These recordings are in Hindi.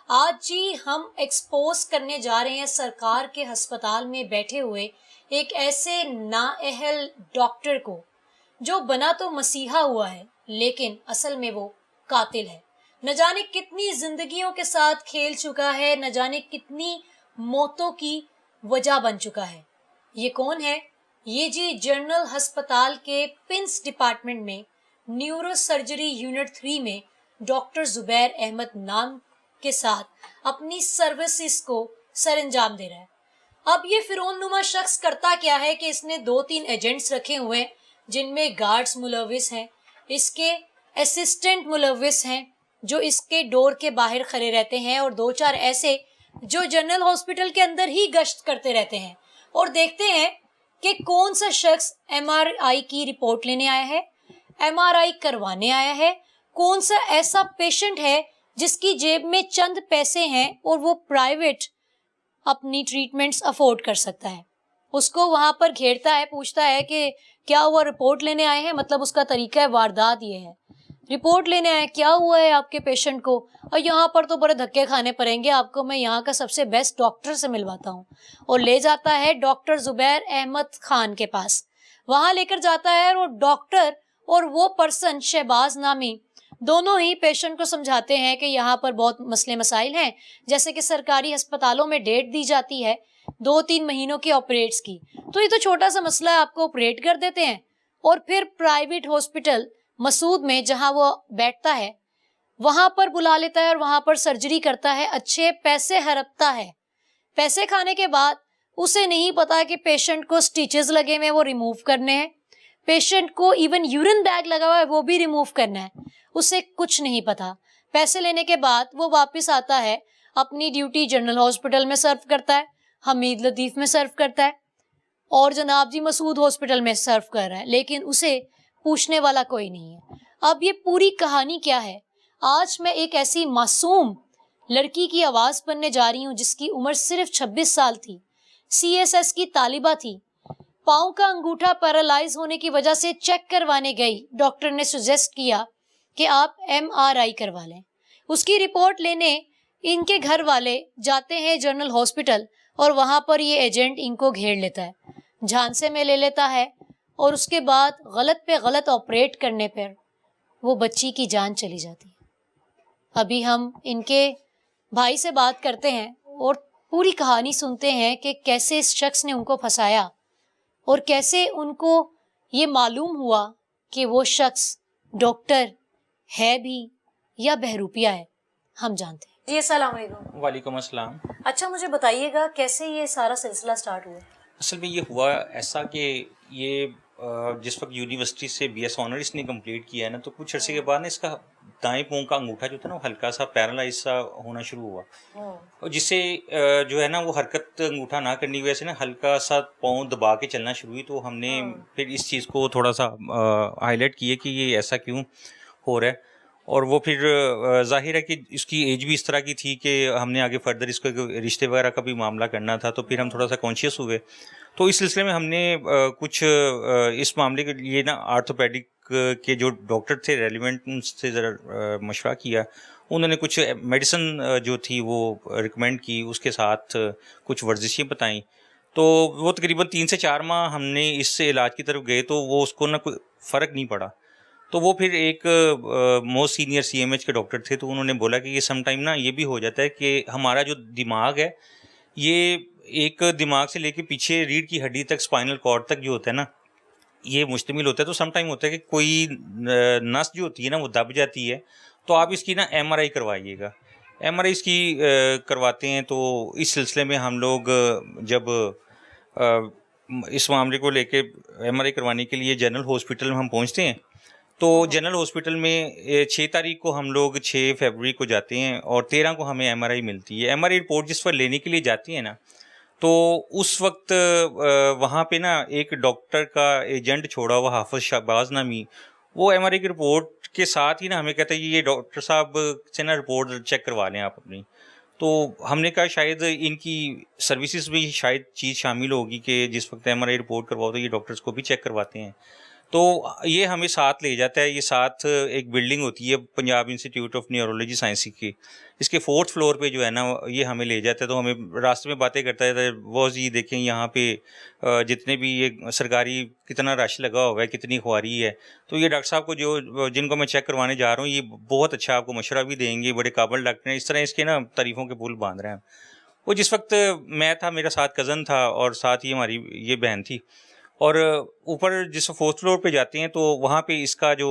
आज जी हम एक्सपोज करने जा रहे हैं सरकार के अस्पताल में बैठे हुए एक ऐसे नाअहल डॉक्टर को जो बना तो मसीहा हुआ है लेकिन असल में वो कातिल है। न जाने कितनी जिंदगियों के साथ खेल चुका है, न जाने कितनी मौतों की वजह बन चुका है। ये कौन है? ये जी जनरल अस्पताल के पिंस डिपार्टमेंट में न्यूरो सर्जरी यूनिट 3 में डॉक्टर जुबैर अहमद नाम के साथ अपनी सर्विसेज को सरंजाम दे रहा है। अब ये फिरौन नुमा शख्स करता क्या है कि इसने 2-3 एजेंट्स रखे हुए हैं जिनमें गार्ड्स मुलविस हैं, इसके असिस्टेंट मुलविस हैं जो इसके डोर के बाहर खड़े रहते हैं, और 2-4 ऐसे जो जनरल हॉस्पिटल के अंदर ही गश्त करते रहते हैं और देखते हैं कि कौन सा शख्स एमआरआई की रिपोर्ट लेने आया है, एमआरआई करवाने आया है, कौन सा ऐसा पेशेंट है जिसकी जेब में चंद पैसे हैं और वो प्राइवेट अपनी ट्रीटमेंट्स अफोर्ड कर सकता है। उसको वहां पर घेरता है, पूछता है कि क्या हुआ, रिपोर्ट लेने आए हैं? मतलब उसका तरीका है वारदात ये है, रिपोर्ट लेने आए, क्या हुआ है आपके पेशेंट को? और यहाँ पर तो बड़े धक्के खाने पड़ेंगे आपको, मैं यहाँ का सबसे बेस्ट डॉक्टर से मिलवाता हूँ। और ले जाता है डॉक्टर जुबैर अहमद खान के पास। वहां लेकर जाता है और डॉक्टर और वो पर्सन शहबाज नामी दोनों ही पेशेंट को समझाते हैं कि यहाँ पर बहुत मसले मसाइल हैं, जैसे कि सरकारी अस्पतालों में डेट दी जाती है 2-3 महीनों के ऑपरेट्स की, तो ये तो छोटा सा मसला है, आपको ऑपरेट कर देते हैं। और फिर प्राइवेट हॉस्पिटल मसूद में जहां वो बैठता है वहां पर बुला लेता है और वहां पर सर्जरी करता है, अच्छे पैसे हड़पता है। पैसे खाने के बाद उसे नहीं पता कि पेशेंट को स्टिचेस लगे हुए वो रिमूव करने हैं, पेशेंट को इवन यूरिन बैग लगा हुआ है वो भी रिमूव करना है, उसे कुछ नहीं पता। पैसे लेने के बाद वो वापस आता है, अपनी ड्यूटी जनरल हॉस्पिटल में सर्व करता है, हमीद लतीफ में सर्व करता है, और जनाब जी मसूद हॉस्पिटल में सर्व कर रहा है, लेकिन उसे पूछने वाला कोई नहीं है। अब ये पूरी कहानी क्या है? आज मैं एक ऐसी मासूम लड़की की आवाज बनने जा रही हूँ जिसकी उम्र सिर्फ 26 साल थी, सीएसएस की तालिबा थी, पाँव का अंगूठा पैरालाइज होने की वजह से चेक करवाने गई। डॉक्टर ने सजेस्ट किया कि आप एमआरआई करवा लें। उसकी रिपोर्ट लेने इनके घर वाले जाते हैं जनरल हॉस्पिटल और वहां पर ये एजेंट इनको घेर लेता है, झांसे में ले लेता है, और उसके बाद गलत पे गलत ऑपरेट करने पर वो बच्ची की जान चली जाती है। अभी हम इनके भाई से बात करते हैं और पूरी कहानी सुनते हैं कि कैसे इस शख्स ने उनको फंसाया और कैसे उनको ये मालूम हुआ कि वो शख्स डॉक्टर है भी या बहरूपिया है। हम जानते हैं जी। अस्सलाम वालेकुम। वालेकुम अस्सलाम। अच्छा, मुझे बताइएगा कैसे ये सारा सिलसिला स्टार्ट हुआ? असल में ये हुआ ऐसा कि ये जिस वक्त यूनिवर्सिटी से बीएस ऑनर इसने कंप्लीट किया है ना, तो कुछ अर्से के बाद ना इसका दाएं पाँव का अंगूठा जो था ना वो हल्का सा पैरालाइज सा होना शुरू हुआ, और जिससे जो है ना वो हरकत अंगूठा ना करने की वजह से ना हल्का सा पाँव दबा के चलना शुरू हुई। तो हमने फिर इस चीज़ को थोड़ा सा हाईलाइट किए कि ये ऐसा क्यों हो रहा है, और वो फिर ज़ाहिर है कि इसकी एज भी इस तरह की थी कि हमने आगे फर्दर इसको रिश्ते वगैरह का भी मामला करना था, तो फिर हम थोड़ा सा कॉन्शियस हुए। तो इस सिलसिले में हमने कुछ इस मामले के लिए ना आर्थोपेडिक के जो डॉक्टर थे रेलिवेंट उनसे ज़रा मशवरा किया। उन्होंने कुछ मेडिसिन जो थी वो रिकमेंड की, उसके साथ कुछ वर्जिशें बताईं। तो वो तकरीबन 3 से 4 माह हमने इस इलाज की तरफ गए, तो वो उसको ना कोई फ़र्क नहीं पड़ा। तो वो फिर एक मोस्ट सीनियर सीएमएच के डॉक्टर थे, तो उन्होंने बोला कि ये समटाइम ना ये भी हो जाता है कि हमारा जो दिमाग है ये एक दिमाग से लेके पीछे रीढ़ की हड्डी तक स्पाइनल कॉर्ड तक जो होता है ना ये मुश्तमिल होता है। तो समटाइम होता है कि कोई नस जो होती है ना वो दब जाती है, तो आप इसकी ना एमआरआई करवाइएगा। एमआरआई इसकी करवाते हैं। तो इस सिलसिले में हम लोग जब इस मामले को लेके एमआरआई करवाने के लिए जनरल हॉस्पिटल में हम पहुंचते हैं, तो जनरल हॉस्पिटल में 6 तारीख को हम लोग 6 फरवरी को जाते हैं और 13 को हमें एमआरआई मिलती है। एमआरआई रिपोर्ट जिस पर लेने के लिए जाती है ना, तो उस वक्त वहाँ पे ना एक डॉक्टर का एजेंट छोड़ा हुआ हाफिज शहबाज नामी, वो एमआरआई की रिपोर्ट के साथ ही ना हमें कहता है ये डॉक्टर साहब से ना रिपोर्ट चेक करवा लें आप अपनी। तो हमने कहा शायद इनकी सर्विसेज में शायद चीज़ शामिल होगी कि जिस वक्त एमआरआई रिपोर्ट करवाओ तो ये डॉक्टर्स को भी चेक करवाते हैं। तो ये हमें साथ ले जाता है, ये साथ एक बिल्डिंग होती है Punjab institute of neurology science की, इसके 4th फ्लोर पे जो है ना ये हमें ले जाता है। तो हमें रास्ते में बातें करता है, वो जी देखें यहाँ पे जितने भी ये सरकारी कितना रश लगा हुआ है, कितनी ख्वारी है। तो ये डॉक्टर साहब को जो जिनको मैं चेक करवाने जा रहा हूँ, ये बहुत अच्छा आपको मशवरा भी देंगे, बड़े काबिल डॉक्टर हैं। इस तरह इसके ना तारीफ़ों के पुल बांध रहे हैं। वो जिस वक्त मैं था, मेरा साथ कज़न था और साथ ही हमारी ये बहन थी। और ऊपर जिस 4th फ्लोर पे जाते हैं तो वहाँ पे इसका जो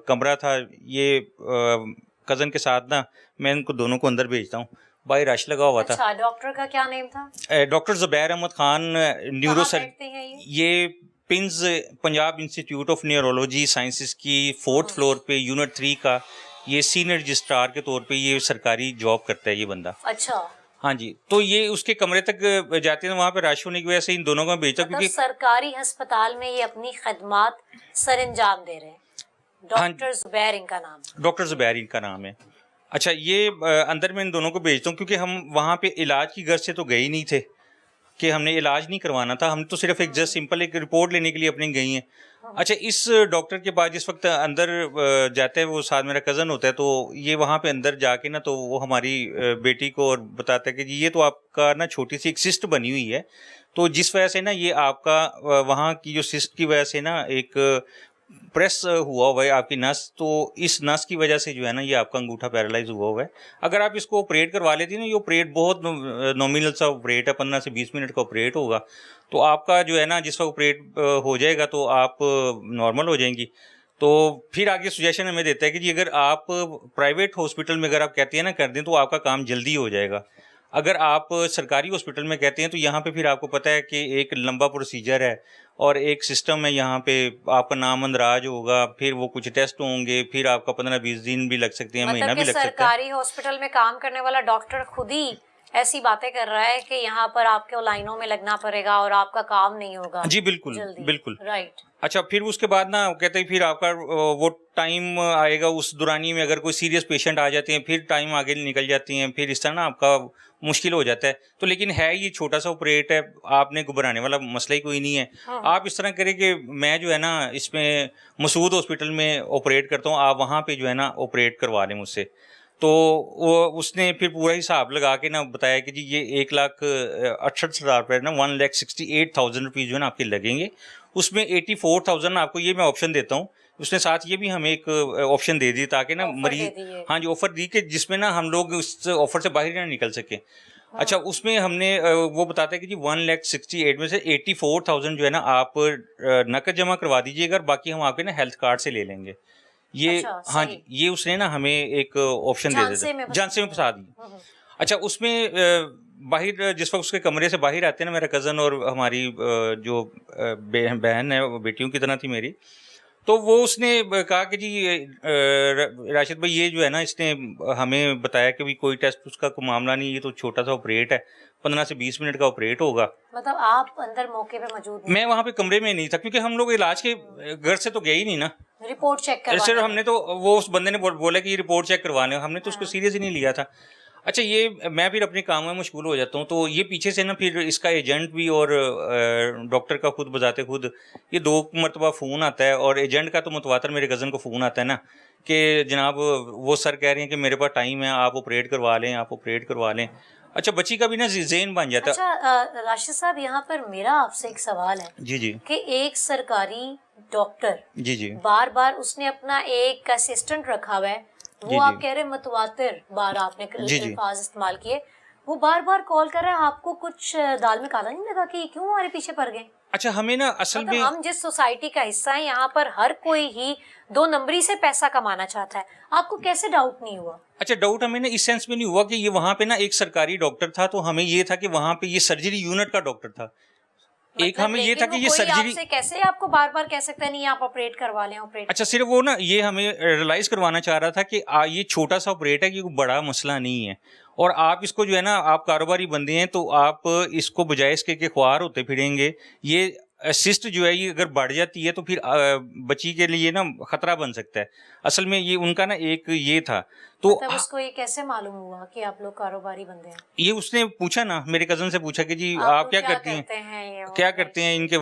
कमरा था, ये कज़न के साथ ना मैं इनको दोनों को अंदर भेजता हूँ। बाहर रश लगा हुआ था। अच्छा, डॉक्टर का क्या नेम था? डॉक्टर ज़ुबैर अहमद खान, न्यूरो कहाँ सर। बैठते हैं ये pins Punjab institute of neurology sciences की 4th फ्लोर पे यूनिट 3 का ये सीनियर रजिस्ट्रार के तौर पे ये सरकारी जॉब करता है ये बंदा। अच्छा, हाँ जी, तो ये उसके कमरे तक जाते हैं, वहाँ पे रश होने की वजह से इन दोनों को मैं भेजता हूँ मतलब क्योंकि सरकारी अस्पताल में ये अपनी खदमात सरंजाम दे रहे हैं। डॉक्टर जुबैर इनका नाम है। डॉक्टर ज़ुबैर इनका नाम है। अच्छा, ये अंदर मैं इन दोनों को भेजता हूँ क्योंकि हम वहाँ पे इलाज की गर्ज से तो गए ही नहीं थे कि हमने इलाज नहीं करवाना था, हम तो सिर्फ एक जस्ट सिंपल एक रिपोर्ट लेने के लिए अपनी गई हैं। अच्छा, इस डॉक्टर के पास जिस वक्त अंदर जाते हैं, वो साथ मेरा कज़न होता है, तो ये वहाँ पे अंदर जाके ना तो वो हमारी बेटी को और बताता है कि जी ये तो आपका ना छोटी सी एक सिस्ट बनी हुई है, तो जिस वजह से ना ये आपका वहाँ की जो सिस्ट की वजह से ना एक प्रेस हुआ हुआ है आपकी नस, तो इस नस की वजह से जो है ना ये आपका अंगूठा पैरालाइज हुआ हुआ है। अगर आप इसको ऑपरेट करवा लेती ना, ये ऑपरेट बहुत नॉमिनल सा ऑपरेट है, 15 से 20 मिनट का ऑपरेट होगा, तो आपका जो है ना जिस वक्त ऑपरेट हो जाएगा तो आप नॉर्मल हो जाएंगी। तो फिर आगे सुजेशन हमें देता है कि जी अगर आप प्राइवेट हॉस्पिटल में अगर आप कहती हैं ना कर दें तो आपका काम जल्दी हो जाएगा। अगर आप सरकारी हॉस्पिटल में कहते हैं तो यहाँ पे फिर आपको पता है कि एक लंबा प्रोसीजर है और एक सिस्टम है, यहाँ पे आपका नाम अंदराज होगा, फिर वो कुछ टेस्ट होंगे, फिर आपका 15-20 दिन भी लग सकते हैं, महीना मतलब भी कि लग सकता है। सरकारी हॉस्पिटल में काम करने वाला डॉक्टर खुद ही ऐसी बातें कर रहा है कि यहाँ पर आपको लाइनों में लगना पड़ेगा और आपका काम नहीं होगा जी बिल्कुल जल्दी। बिल्कुल। राइट। अच्छा, फिर उसके बाद ना कहते हैं फिर आपका वो टाइम आएगा, उस दौरानी में अगर कोई सीरियस पेशेंट आ जाते हैं, फिर टाइम आगे निकल जाती हैं, फिर इस तरह ना आपका मुश्किल हो जाता है। तो लेकिन है ये छोटा सा ऑपरेट है, आपने घबराने वाला मसला ही कोई नहीं है। आप इस तरह करें कि मैं जो है ना इसमें मसूद हॉस्पिटल में ऑपरेट करता हूँ, आप वहाँ पे जो है ना ऑपरेट करवा लें मुझसे। तो वो उसने फिर पूरा हिसाब लगा के ना बताया कि जी ये 1,68,000 रुपये ना 1,68,000 रुपीज़ जो है ना आपके लगेंगे, उसमें 84,000 आपको ये मैं ऑप्शन देता हूँ। उसने साथ ये भी हमें एक ऑप्शन दे दी ताकि ना मरीज, हाँ जी, ऑफर दी कि जिसमें ना हम लोग उस ऑफर से बाहर ना निकल सके। अच्छा, उसमें हमने वो बताते हैं कि जी 1,68,000 में से 84,000 जो है ना आप नकद जमा करवा दीजिएगा, बाकी हम आपके ना हेल्थ कार्ड से ले लेंगे। ये अच्छा, हाँ जी, ये उसने ना हमें एक ऑप्शन दे दिया, झांसे में फंसा दी। अच्छा, उसमें बाहर जिस वक्त उसके कमरे से बाहर आते हैं ना, मेरा कज़न और हमारी जो बहन है, वो बेटियों की तरह थी मेरी, तो वो उसने कहा कि जी राशिद भाई ये जो है ना इसने हमें बताया कि भी कोई टेस्ट उसका कोई मामला नहीं, ये तो छोटा सा ऑपरेट है, 15 से 20 मिनट का ऑपरेट होगा। मतलब आप अंदर मौके पे मौजूद नहीं? मैं वहाँ पे कमरे में नहीं था क्योंकि हम लोग इलाज के घर से तो गए ही नहीं ना, रिपोर्ट चेक करवाने सिर्फ हमने तो वो उस बंदे ने बोला कि ये रिपोर्ट चेक करवाने, हमने तो उसको सीरियस ही नहीं लिया था। अच्छा, ये मैं फिर अपने काम में मशगूल हो जाता हूँ, तो ये पीछे से ना फिर इसका एजेंट भी और डॉक्टर का खुद बजाते खुद ये 2 मरतबा फ़ोन आता है, और एजेंट का तो मुतवातर मेरे कज़न को फ़ोन आता है ना कि जनाब वो सर कह रहे हैं कि मेरे पास टाइम है, आप ऑपरेट करवा लें, आप ऑपरेट करवा लें। अच्छा, बच्ची का भी ना ज़हन बन जाता है। अच्छा, राशिद साहब, यहाँ पर मेरा आपसे एक सवाल है जी जी कि एक सरकारी डॉक्टर जी जी बार बार उसने अपना एक असिस्टेंट रखा हुआ है, वो जी, आप जी। कह रहे हैं मुतवातिर बार आपने जी, जी। अल्फाज इस्तेमाल किए, वो बार बार कॉल कर रहा है, आपको कुछ दाल में काला नहीं लगा कि क्यों हमारे पीछे पड़ गए? अच्छा, हमें ना असल मतलब में हम जिस सोसाइटी का हिस्सा है, यहाँ पर हर कोई ही 2 नंबरी से पैसा कमाना चाहता है, आपको कैसे डाउट नहीं हुआ? अच्छा, डाउट हमें ना इस सेंस में नहीं हुआ कि ये वहाँ पे ना एक सरकारी डॉक्टर था, तो हमें ये था कि वहाँ पे ये सर्जरी यूनिट का डॉक्टर था। एक मतलब हमें ये था लेकिन कि वो ये कोई सर्जरी, आपसे कैसे आपको बार बार कह सकता है नहीं आप ऑपरेट करवा लें, ऑपरेट? अच्छा, सिर्फ वो ना ये हमें रियलाइज करवाना चाह रहा था कि ये छोटा सा ऑपरेट है, कि कोई बड़ा मसला नहीं है, और आप इसको जो है ना आप कारोबारी बंदे हैं तो आप इसको बजाय इसके ख्वार होते फिरेंगे, ये सिस्ट जो है ये अगर बढ़ जाती है तो फिर बच्ची के लिए ना खतरा बन सकता है। असल में ये उनका ना एक ये था, तो तब उसको ये कैसे मालूम हुआ कि आप लोग कारोबारी बंदे हैं? ये उसने पूछा ना, मेरे कज़न से पूछा कि जी आप आप लोग क्या क्या करती हैं? करते हैं ये वो? क्या करते हैं? इनके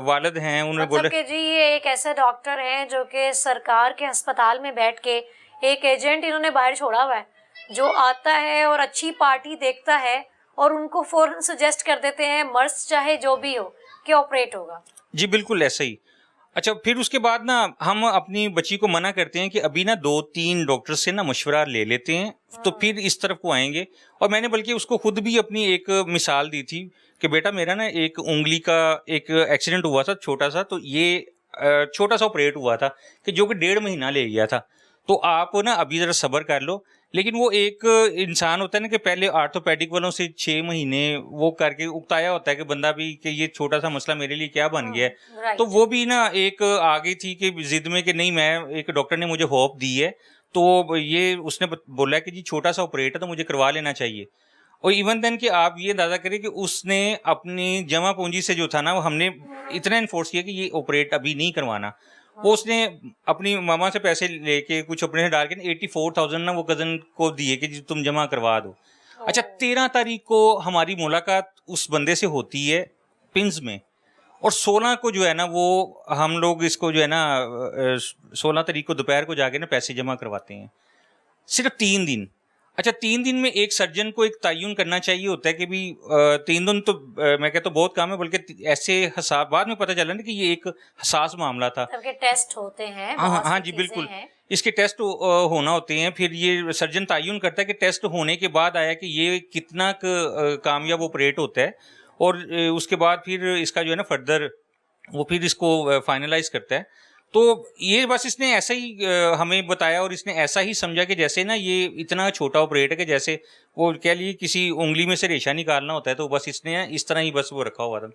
वालिद हैं, उन्होंने मतलब बोला कि जी ये एक ऐसे डॉक्टर हैं जो कि सरकार के अस्पताल में बैठ के एक एजेंट इन्होंने बाहर छोड़ा हुआ है, जो आता है और अच्छी पार्टी देखता है और उनको फौरन सजेस्ट कर देते हैं, मर्ज चाहे जो भी हो, कि ऑपरेट होगा। जी बिल्कुल ऐसा ही। अच्छा, फिर उसके बाद ना हम अपनी बच्ची को मना करते हैं कि अभी ना 2-3 डॉक्टर से ना मशवरा ले लेते हैं, तो फिर इस तरफ को आएँगे। और मैंने बल्कि उसको खुद भी अपनी एक मिसाल दी थी कि बेटा मेरा ना एक उँगली का एक एक्सीडेंट हुआ था छोटा-सा, तो ये छोटा-सा ऑपरेट हुआ था कि जो कि 1.5 महीना ले गया था। तो आप ना अभी ज़रा सब्र कर लो। लेकिन वो एक इंसान होता है ना कि पहले ऑर्थोपेडिक वालों से 6 महीने वो करके उकताया होता है कि बंदा भी कि ये छोटा-सा मसला मेरे लिए क्या बन गया है। राइट। तो वो भी ना एक आ गई थी कि ज़िद में कि नहीं, मैं एक डॉक्टर ने मुझे होप दी है, तो ये उसने बोला कि जी छोटा-सा ऑपरेट है तो मुझे करवा लेना चाहिए। और इवन देन कि आप ये अंदाज़ा करें कि उसने अपनी जमा पूँजी से जो था ना, वो हमने इतना एनफोर्स किया कि ये ऑपरेट अभी नहीं करवाना। वो उसने अपनी मामा से पैसे लेके कुछ अपने में डाल के 84,000 ना वो कज़न को दिए कि जी तुम जमा करवा दो। अच्छा, 13 तारीख को हमारी मुलाकात उस बंदे से होती है पिंस में, और 16 को जो है ना वो हम लोग इसको जो है ना 16 तारीख को दोपहर को जाके ना पैसे जमा करवाते हैं। सिर्फ 3 दिन। अच्छा, 3 दिन में एक सर्जन को एक तय्युन करना चाहिए होता है कि भी 3 दिन तो मैं कहता हूँ बहुत कम है, बल्कि ऐसे बाद में पता चला ना कि ये एक हसास मामला था। सबके टेस्ट होते हैं, हाँ, हाँ, बहुत हाँ सी जी, चीजें बिल्कुल। हैं। इसके टेस्ट होना होते हैं, फिर ये सर्जन तय्युन करता है कि टेस्ट होने के बाद आया कि ये कितना कामयाब ऑपरेट होता है, और उसके बाद फिर इसका जो है ना फर्दर वो फिर इसको फाइनलाइज़ करता है। तो ये बस इसने ऐसा ही हमें बताया, और इसने ऐसा ही समझा कि जैसे ना ये इतना छोटा ऑपरेट है कि जैसे वो कह लीजिए किसी उँगली में से रेशा निकालना होता है, तो बस इसने इस तरह ही बस वो रखा हुआ था।